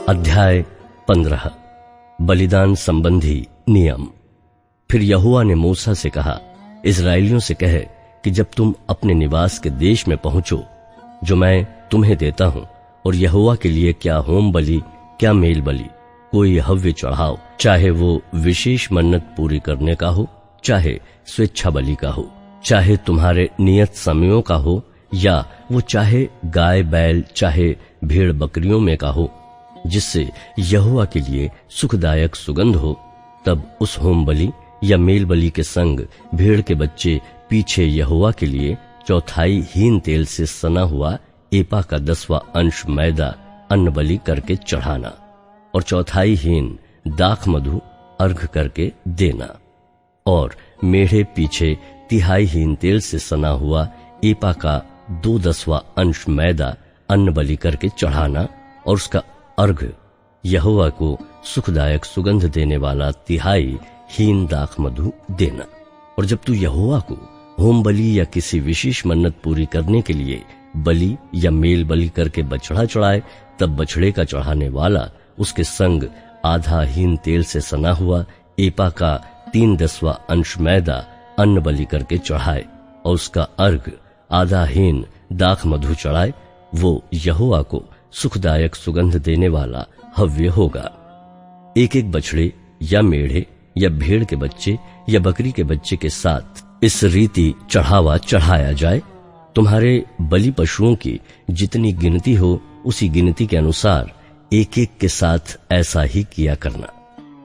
अध्याय 15 बलिदान संबंधी नियम। फिर यहोवा ने मूसा से कहा, इस्राएलियों से कहे कि जब तुम अपने निवास के देश में पहुंचो जो मैं तुम्हें देता हूं, और यहोवा के लिए क्या होम बलि क्या मेल बलि कोई हव्य चढ़ाओ, चाहे वो विशेष मन्नत पूरी करने का हो, चाहे स्वेच्छा बलि का हो, चाहे तुम्हारे नियत समयों का हो, या वो चाहे गाय बैल चाहे भेड़ बकरियों में का हो, जिससे यहोवा के लिए सुखदायक सुगंध हो, तब उस होम बलि या मेल बलि के संग भेड़ के बच्चे पीछे यहोवा के लिए चौथाई हीन तेल से सना हुआ एपा का 10वां अंश मैदा अन्न बलि करके चढ़ाना, और चौथाई हीन दाख मधु अर्घ करके देना, और मेढ़े पीछे तिहाई हीन तेल से सना हुआ एपा का 2/10वां अंश मैदा अन्न बलि करके चढ़ाना, और उसका अर्घ यहोवा को सुखदायक सुगंध देने वाला तिहाई हीन दाख मधु देना। और जब तू यहोवा को होम बलि या किसी विशेष मन्नत पूरी करने के लिए बलि या मेल बलि करके बछड़ा चढ़ाए, तब बछड़े का चढ़ाने वाला उसके संग आधा हीन तेल से सना हुआ एपा का 3/10वां अंश मैदा अन्न बलि करके चढ़ाए, और उसका अर्घ आधा हीन दाख मधु चढ़ाए। वो यहोवा को सुखदायक सुगंध देने वाला हव्य होगा। एक एक बछड़े या मेढ़े या भेड़ के बच्चे या बकरी के बच्चे के साथ इस रीति चढ़ावा चढ़ाया जाए। तुम्हारे बलि पशुओं की जितनी गिनती हो, उसी गिनती के अनुसार एक एक के साथ ऐसा ही किया करना।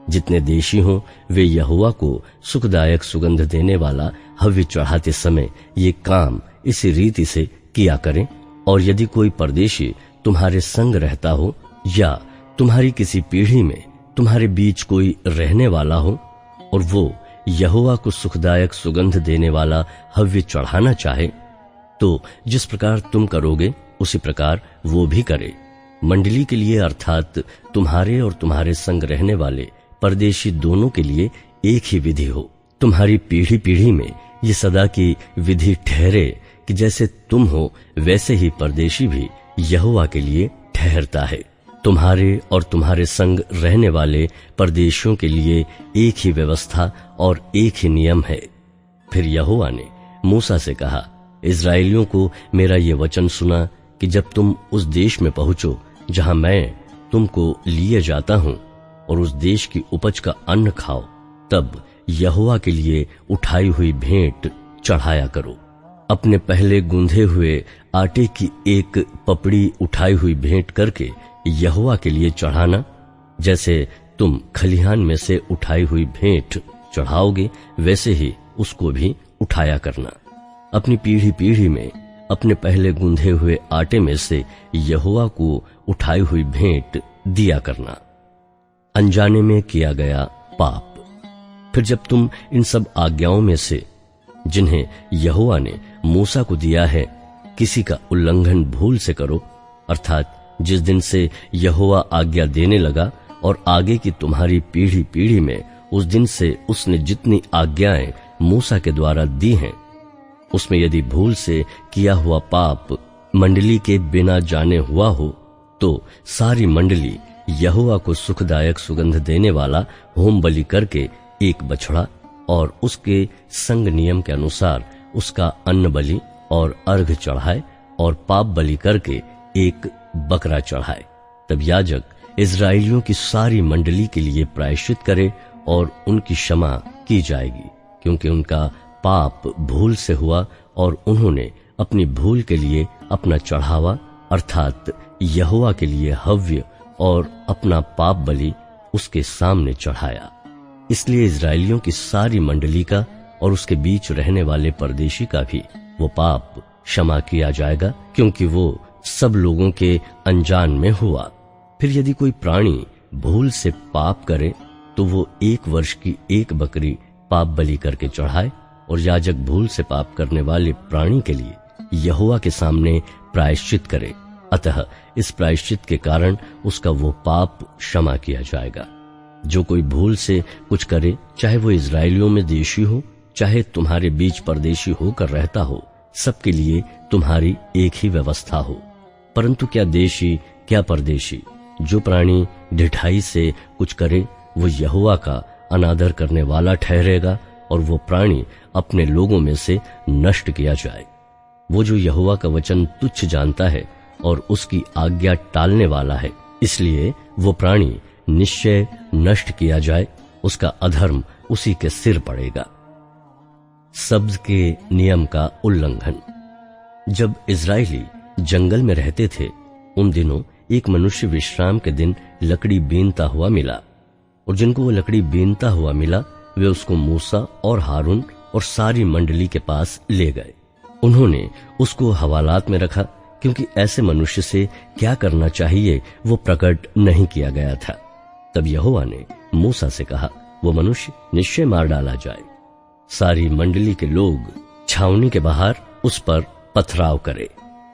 जितने देशी हों वे यहोवा को सुखदायक सुगंध देने वाला हव्य चढ़ाते समय ये काम इसी रीति से किया करें। और यदि कोई परदेशी तुम्हारे संग रहता हो, या तुम्हारी किसी पीढ़ी में तुम्हारे बीच कोई रहने वाला हो, और वो यहोवा को सुखदायक सुगंध देने वाला हव्य चढ़ाना चाहे, तो जिस प्रकार तुम करोगे उसी प्रकार वो भी करे। मंडली के लिए अर्थात तुम्हारे और तुम्हारे संग रहने वाले परदेशी दोनों के लिए एक ही विधि हो। तुम्हारी पीढ़ी पीढ़ी में ये सदा की विधि ठहरे कि जैसे तुम हो वैसे ही परदेशी भी यहोवा के लिए ठहरता है। तुम्हारे और तुम्हारे संग रहने वाले परदेशियों के लिए एक ही व्यवस्था और एक ही नियम है। फिर यहोवा ने मूसा से कहा, इस्राएलियों को मेरा ये वचन सुना कि जब तुम उस देश में पहुंचो जहां मैं तुमको लिए जाता हूं, और उस देश की उपज का अन्न खाओ, तब यहोवा के लिए उठाई हुई भेंट चढ़ाया करो। अपने पहले गूंधे हुए आटे की एक पपड़ी उठाई हुई भेंट करके यहोवा के लिए चढ़ाना। जैसे तुम खलिहान में से उठाई हुई भेंट चढ़ाओगे, वैसे ही उसको भी उठाया करना। अपनी पीढ़ी पीढ़ी में अपने पहले गूंधे हुए आटे में से यहोवा को उठाई हुई भेंट दिया करना। अनजाने में किया गया पाप। फिर जब तुम इन सब आज्ञाओं में से जिन्हें यहोवा ने मूसा को दिया है किसी का उल्लंघन भूल से करो, अर्थात जिस दिन से यहोवा आज्ञा देने लगा और आगे की तुम्हारी पीढ़ी पीढ़ी में उस दिन से उसने जितनी आज्ञाएं मूसा के द्वारा दी हैं, उसमें यदि भूल से किया हुआ पाप मंडली के बिना जाने हुआ हो, तो सारी मंडली यहोवा को सुखदायक सुगंध देने वाला होम बलि करके एक बछड़ा और उसके संग नियम के अनुसार उसका अन्न बलि और अर्घ चढ़ाए, और पाप बलि करके एक बकरा चढ़ाए। तब याजक इस्राएलियों की सारी मंडली के लिए प्रायश्चित करे और उनकी क्षमा की जाएगी, क्योंकि उनका पाप भूल से हुआ और उन्होंने अपनी भूल के लिए अपना चढ़ावा अर्थात यहोवा के लिए हव्य और अपना पाप बलि उसके सामने चढ़ाया। इसलिए इस्राएलियों की सारी मंडली का और उसके बीच रहने वाले परदेशी का भी वो पाप क्षमा किया जाएगा, क्योंकि वो सब लोगों के अनजान में हुआ। फिर यदि कोई प्राणी भूल से पाप करे, तो वो 1 वर्ष की एक बकरी पाप बलि करके चढ़ाए, और याजक भूल से पाप करने वाले प्राणी के लिए यहोवा के सामने प्रायश्चित करे। अतः इस प्रायश्चित के कारण उसका वो पाप क्षमा किया जाएगा। जो कोई भूल से कुछ करे, चाहे वो इस्राएलियों में देशी हो, चाहे तुम्हारे बीच परदेशी होकर रहता हो, सबके लिए तुम्हारी एक ही व्यवस्था हो। परंतु क्या देशी क्या परदेशी, जो प्राणी ढिठाई से कुछ करे वो यहोवा का अनादर करने वाला ठहरेगा और वो प्राणी अपने लोगों में से नष्ट किया जाए। वो जो यहोवा का वचन तुच्छ जानता है और उसकी आज्ञा टालने वाला है, इसलिए वो प्राणी निश्चय नष्ट किया जाए, उसका अधर्म उसी के सिर पड़ेगा। सब्ज के नियम का उल्लंघन। जब इजरायली जंगल में रहते थे, उन दिनों एक मनुष्य विश्राम के दिन लकड़ी बीनता हुआ मिला, और जिनको वो लकड़ी बीनता हुआ मिला वे उसको मूसा और हारून और सारी मंडली के पास ले गए। उन्होंने उसको हवालात में रखा, क्योंकि ऐसे मनुष्य से क्या करना चाहिए वो प्रकट नहीं किया गया था। तब यहोवा ने मूसा से कहा, वो मनुष्य निश्चय मार डाला जाए। सारी मंडली के लोग छावनी के बाहर उस पर पथराव करे।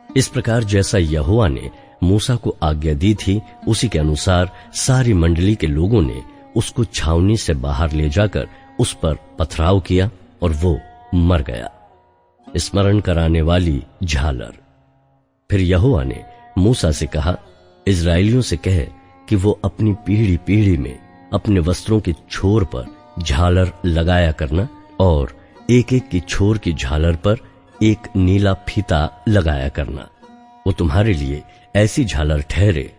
इस प्रकार जैसा यहोवा ने मूसा को आज्ञा दी थी, उसी के अनुसार सारी मंडली के लोगों ने उसको छावनी से बाहर ले जाकर उस पर पथराव किया और वो मर गया। स्मरण कराने वाली झालर। फिर यहोवा ने मूसा से कहा, इजराइलियों से कह कि वो अपनी पीढ़ी पीढ़ी में अपने वस्त्रों की छोर पर झालर लगाया करना, और एक एक की छोर की झालर पर एक नीला फीता लगाया करना। वो तुम्हारे लिए ऐसी झालर ठहरे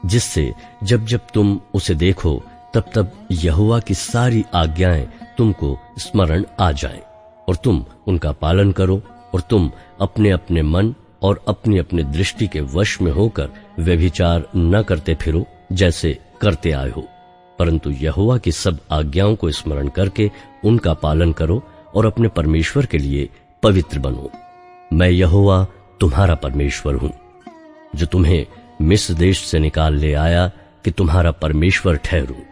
जिससे जब जब तुम उसे देखो तब तब यहोवा की सारी आज्ञाएं तुमको स्मरण आ जाएं, और तुम उनका पालन करो, और तुम अपने अपने मन और अपनी अपनी दृष्टि के वश में होकर व्यभिचार न करते फिरो जैसे करते आए हो, परंतु यहोवा की सब आज्ञाओं को स्मरण करके उनका पालन करो और अपने परमेश्वर के लिए पवित्र बनो। मैं यहोवा तुम्हारा परमेश्वर हूं, जो तुम्हें मिस्र देश से निकाल ले आया कि तुम्हारा परमेश्वर ठहरूं।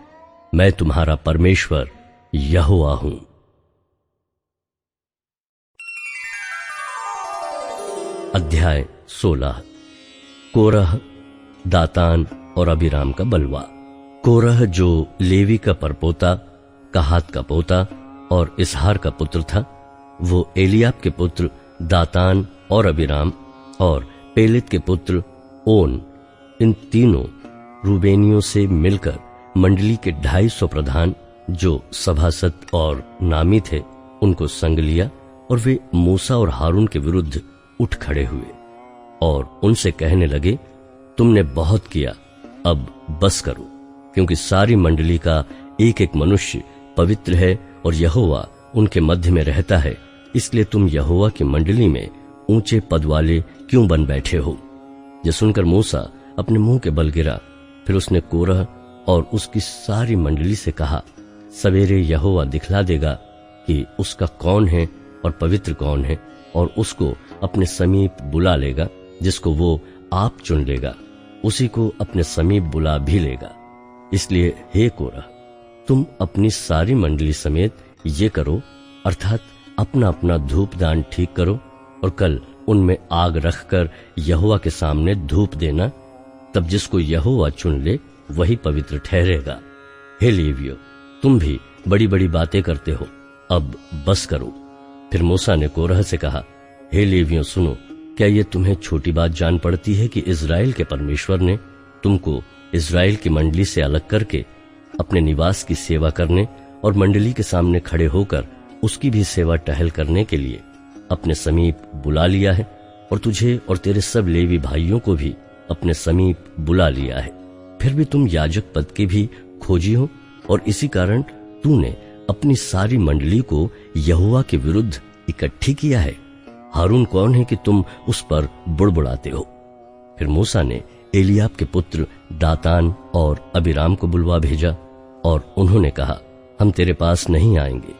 मैं तुम्हारा परमेश्वर यहोवा हूं। अध्याय 16। कोरह, दातान और अबीराम का बलवा। कोरह जो लेवी का परपोता, कहात का पोता और इसहार का पुत्र था, वो एलियाब के पुत्र दातान और अबीराम और पेलेत के पुत्र ओन, इन तीनों रूबेनियों से मिलकर मंडली के 250 प्रधान जो सभासद और नामी थे, उनको संग लिया, और वे मूसा और हारून के विरुद्ध उठ खड़े हुए और उनसे कहने लगे, तुमने बहुत किया, अब बस करो, क्योंकि सारी मंडली का एक एक मनुष्य पवित्र है और यहोवा उनके मध्य में रहता है, इसलिए तुम यहोवा की मंडली में ऊंचे पद वाले क्यों बन बैठे हो। यह सुनकर मूसा अपने मुंह के बल गिरा। फिर उसने कोरह और उसकी सारी मंडली से कहा, सवेरे यहोवा दिखला देगा कि उसका कौन है और पवित्र कौन है, और उसको अपने समीप बुला लेगा। जिसको वो आप चुन लेगा उसी को अपने समीप बुला भी लेगा। इसलिए हे कोरह, तुम अपनी सारी मंडली समेत ये करो, अर्थात अपना अपना धूप दान ठीक करो, और कल उनमें आग रखकर यहोवा के सामने धूप देना। तब जिसको यहोवा चुन ले वही पवित्र ठहरेगा। हे लेवियो, तुम भी बड़ी बड़ी बातें करते हो, अब बस करो। फिर मूसा ने कोरह से कहा, हे लेवियों सुनो, क्या ये तुम्हें छोटी बात जान पड़ती है कि इजराइल के परमेश्वर ने तुमको इजराइल की मंडली से अलग करके अपने निवास की सेवा करने और मंडली के सामने खड़े होकर उसकी भी सेवा टहल करने के लिए अपने समीप बुला लिया है, और तुझे और तेरे सब लेवी भाइयों को भी अपने समीप बुला लिया है। फिर भी तुम याजक पद के भी खोजी हो, और इसी कारण तूने अपनी सारी मंडली को यहोवा के विरुद्ध इकट्ठी किया है। हारून कौन है कि तुम उस पर बुड़बुड़ाते हो। फिर मूसा ने एलियाब के पुत्र दातान और अबीराम को बुलवा भेजा, और उन्होंने कहा, हम तेरे पास नहीं आएंगे।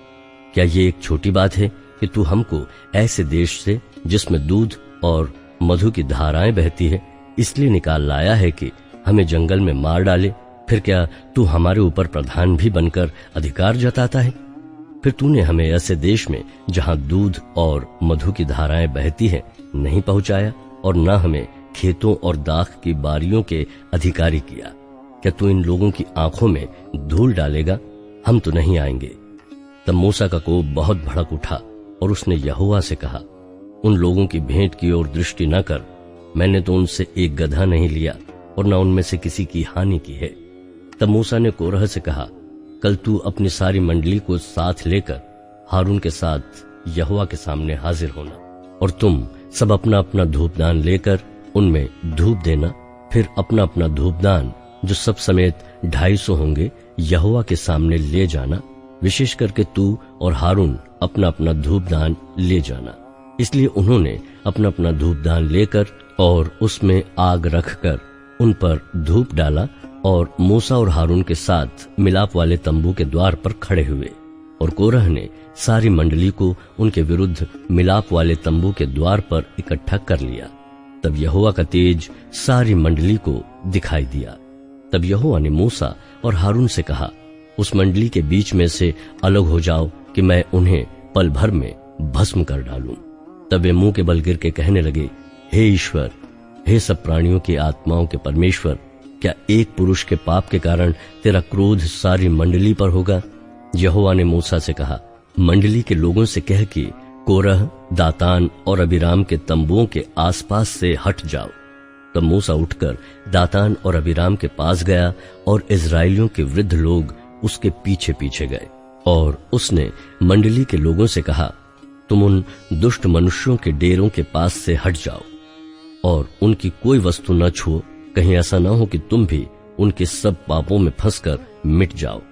क्या ये एक छोटी बात है कि तू हमको ऐसे देश से जिसमें दूध और मधु की धाराएं बहती है इसलिए निकाल लाया है कि हमें जंगल में मार डाले? फिर क्या तू हमारे ऊपर प्रधान भी बनकर अधिकार जताता है? फिर तूने हमें ऐसे देश में जहां दूध और मधु की धाराएं बहती हैं नहीं पहुंचाया, और न हमें खेतों और दाख की बारियों के अधिकारी किया। क्या तू इन लोगों की आंखों में धूल डालेगा? हम तो नहीं आएंगे। तब मूसा का कोप बहुत भड़क उठा, और उसने यहोवा से कहा, उन लोगों की भेंट की ओर दृष्टि न कर। मैंने तो उनसे एक गधा नहीं लिया, और न उनमें से किसी की हानि की है। तब मूसा ने कोरह से कहा, कल तू अपनी सारी मंडली को साथ लेकर हारून के साथ यहोवा के सामने हाजिर होना, और तुम सब अपना अपना धूपदान लेकर उनमें धूप देना। फिर अपना अपना धूपदान, जो सब समेत 250 होंगे, यहोवा के सामने ले जाना। विशेष करके तू और हारून अपना अपना धूपदान ले जाना। इसलिए उन्होंने अपना अपना धूपदान लेकर और उसमें आग रखकर उन पर धूप डाला और मूसा और हारून के साथ मिलाप वाले तंबू के द्वार पर खड़े हुए। और कोरह ने सारी मंडली को उनके विरुद्ध मिलाप वाले तंबू के द्वार पर इकट्ठा कर लिया। तब यहोवा का तेज सारी मंडली को दिखाई दिया। तब यहोवा ने मूसा और हारून से कहा, उस मंडली के बीच में से अलग हो जाओ कि मैं उन्हें पल भर में भस्म कर डालूं। तब वे मुंह के बल गिर के कहने लगे, हे ईश्वर, हे सब प्राणियों की आत्माओं के परमेश्वर, क्या एक पुरुष के पाप के कारण तेरा क्रोध सारी मंडली पर होगा? यहोवा ने मूसा से कहा, मंडली के लोगों से कह कि कोरह, दातान और अबीराम के तंबुओं के आसपास से हट जाओ। तब मूसा उठकर दातान और अबीराम के पास गया और इजराइलियों के वृद्ध लोग उसके पीछे पीछे गए। और उसने मंडली के लोगों से कहा, तुम उन दुष्ट मनुष्यों के डेरों के पास से हट जाओ और उनकी कोई वस्तु न छुओ, कहीं ऐसा न हो कि तुम भी उनके सब पापों में फंसकर मिट जाओ।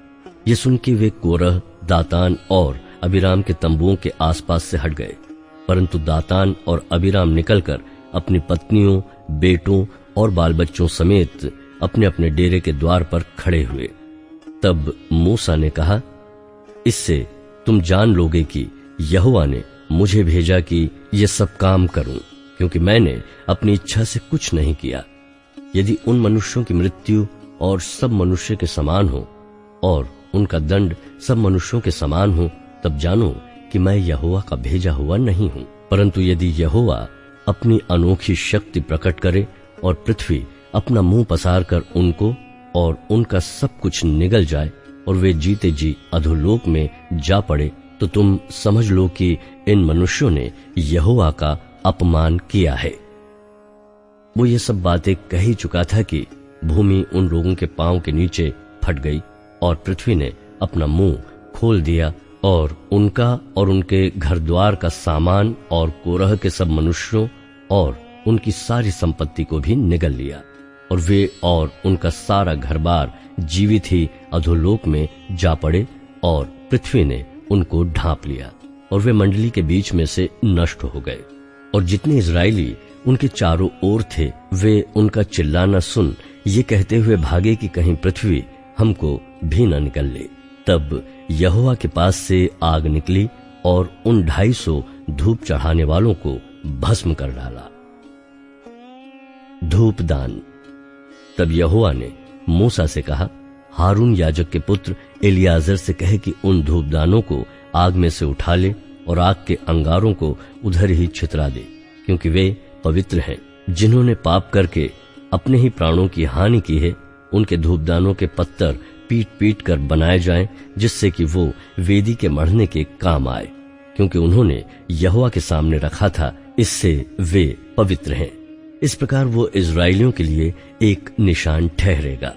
ये सुन के वे कोरह, दातान और अबीराम के तंबुओं के आसपास से हट गए। परंतु दातान और अबीराम निकलकर अपनी पत्नियों, बेटों और बाल बच्चों समेत अपने अपने डेरे के द्वार पर खड़े हुए। तब मूसा ने कहा, इससे तुम जान लोगे कि यहोवा ने मुझे भेजा कि ये सब काम करूं, क्योंकि मैंने अपनी इच्छा से कुछ नहीं किया। यदि उन मनुष्यों की मृत्यु और सब मनुष्य के समान हो और उनका दंड सब मनुष्यों के समान हो, तब जानो कि मैं यहोवा का भेजा हुआ नहीं हूं। परंतु यदि यहोवा अपनी अनोखी शक्ति प्रकट करे और पृथ्वी अपना मुंह पसार कर उनको और उनका सब कुछ निगल जाए और वे जीते जी अधोलोक में जा पड़े, तो तुम समझ लो कि इन मनुष्यों ने यहोवा का अपमान किया है। वो ये सब बातें कह ही चुका था कि भूमि उन लोगों के पांव के नीचे फट गई और पृथ्वी ने अपना मुंह खोल दिया और उनका और उनके घर द्वार का सामान और कोरह के सब मनुष्यों और उनकी सारी संपत्ति को भी निगल लिया। और वे और उनका सारा घर बार जीवित ही अधोलोक में जा पड़े और पृथ्वी ने उनको ढांप लिया और वे मंडली के बीच में से नष्ट हो गए। और जितने इजरायली उनके चारों ओर थे, वे उनका चिल्लाना सुन ये कहते हुए भागे कि कहीं पृथ्वी हमको भी न निकल ले। तब यहोवा के पास से आग निकली और उन 250 धूप चढ़ाने वालों को भस्म कर डाला। धूपदान। तब यहोवा ने मूसा से कहा, हारून याजक के पुत्र एलियाजर से कहे कि उन धूपदानों को आग में से उठा ले और आग के अंगारों को उधर ही छितरा दे, क्योंकि वे पवित्र हैं। जिन्होंने पाप करके अपने ही प्राणों की हानि की है, उनके धूपदानों के पत्तर पीट पीट कर बनाए जाएं, जिससे कि वो वेदी के मढ़ने के काम आए, क्योंकि उन्होंने यहोवा के सामने रखा था, इससे वे पवित्र हैं। इस प्रकार वो इजराइलियों के लिए एक निशान ठहरेगा।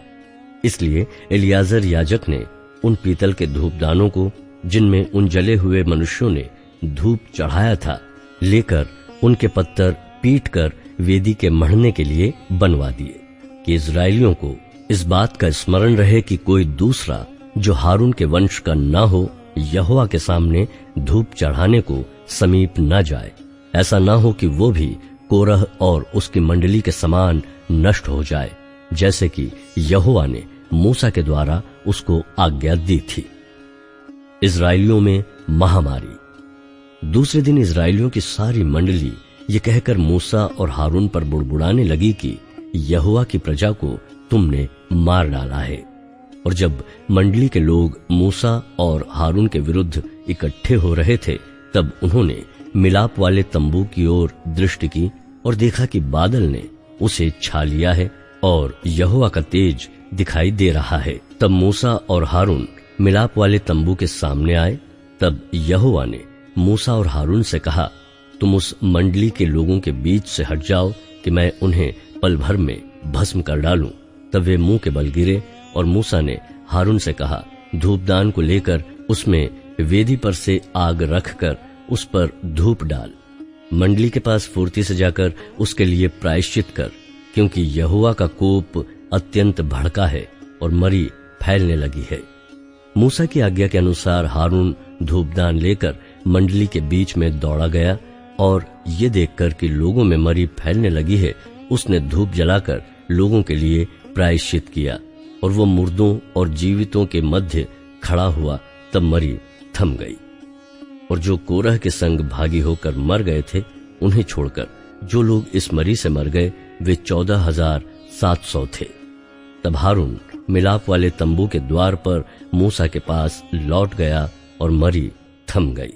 इसलिए एलियाजर याजक ने उन पीतल के धूपदानों को, जिनमें उन जले हुए मनुष्यों ने धूप चढ़ाया था, लेकर उनके पत्तर पीट कर वेदी के मढ़ने के लिए बनवा दिए, कि इजराइलियों को इस बात का स्मरण रहे कि कोई दूसरा जो हारून के वंश का न हो, यहोवा के सामने धूप चढ़ाने को समीप न जाए। ऐसा न हो कि वो भी कोरह और उसकी मंडली के समान नष्ट हो जाए, जैसे कि यहोवा ने मूसा के द्वारा उसको आज्ञा दी थी। इजराइलियों में महामारी। दूसरे दिन इजराइलियों की सारी मंडली ये कहकर मूसा और हारून पर बुड़बुड़ाने लगी कि यहोवा की प्रजा को तुमने मार डाला है। और जब मंडली के लोग मूसा और हारून के विरुद्ध इकट्ठे हो रहे थे, तब उन्होंने मिलाप वाले तंबू की ओर दृष्टि की और देखा कि बादल ने उसे छा लिया है और यहोवा का तेज दिखाई दे रहा है। तब मूसा और हारून मिलाप वाले तंबू के सामने आए। तब यहोवा ने मूसा और हारून से कहा, तुम उस मंडली के लोगों के बीच से हट जाओ कि मैं उन्हें पल भर में भस्म कर डालूं। तब वे मुंह के बल गिरे और मूसा ने हारून से कहा, धूपदान को लेकर उसमें वेदी पर से आग रखकर उस पर धूप डाल। मंडली के पास फुर्ती से जाकर उसके लिए प्रायश्चित कर, क्योंकि यहोवा का कोप अत्यंत भड़का है और मरी फैलने लगी है। मूसा की आज्ञा के अनुसार हारून धूपदान लेकर मंडली के बीच में दौड़ा गया और ये देखकर कि लोगों में मरी फैलने लगी है, उसने धूप जलाकर लोगों के लिए प्रायश्चित किया और वो मुर्दों और जीवितों के मध्य खड़ा हुआ। तब मरी थम गई और जो कोरह के संग भागी होकर मर गए थे, उन्हें छोड़कर जो लोग इस मरी से मर गए वे 14,700 थे। तब हारून मिलाप वाले तंबू के द्वार पर मूसा के पास लौट गया और मरी थम गई।